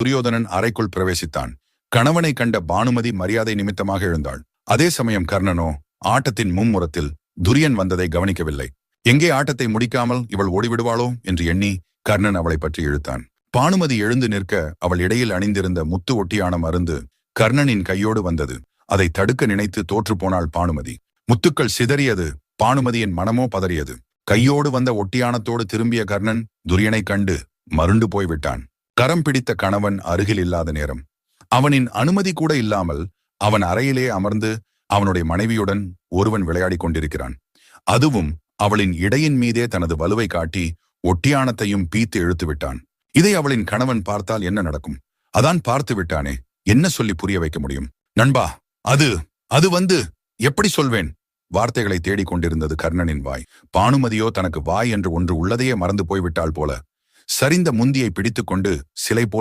துரியோதனன் அறைக்குள் பிரவேசித்தான். கணவனை கண்ட பானுமதி மரியாதை நிமித்தமாக எழுந்தாள். அதே சமயம் கர்ணனோ ஆட்டத்தின் மும்முரத்தில் துரியன் வந்ததை கவனிக்கவில்லை. எங்கே ஆட்டத்தை முடிக்காமல் இவள் ஓடிவிடுவாளோ என்று எண்ணி கர்ணன் அவளை பற்றி இழுத்தான். பானுமதி எழுந்து நிற்க அவள் இடையில் அணிந்திருந்த முத்து ஒட்டியானம் அருந்து கர்ணனின் கையோடு வந்தது. அதை தடுக்க நினைத்து தோற்றுப்போனாள் பானுமதி. முத்துக்கள் சிதறியது. பானுமதியின் மனமோ பதறியது. கையோடு வந்த ஒட்டியானத்தோடு திரும்பிய கர்ணன் துரியனை கண்டு மருண்டு போய்விட்டான். கரம் பிடித்த கணவன் அருகில் இல்லாத நேரம், அவனின் அனுமதி கூட இல்லாமல் அவன் அறையிலே அமர்ந்து அவனுடைய மனைவியுடன் ஒருவன் விளையாடி கொண்டிருக்கிறான். அதுவும் அவளின் இடையின் மீதே தனது வலுவை காட்டி ஒட்டியானத்தையும் பீத்து இழுத்து விட்டான். இதை அவளின் கணவன் பார்த்தால் என்ன நடக்கும்? அதான் பார்த்து விட்டானே, என்ன சொல்லி புரிய வைக்க முடியும்? நண்பா, அது வந்து எப்படி சொல்வேன்? வார்த்தைகளை தேடிக் கொண்டிருந்தது கர்ணனின் வாய். பானுமதியோ தனக்கு வாய் என்று ஒன்று உள்ளதையே மறந்து போய்விட்டாள் போல சரிந்த முந்தியை பிடித்துக்கொண்டு சிலை போல்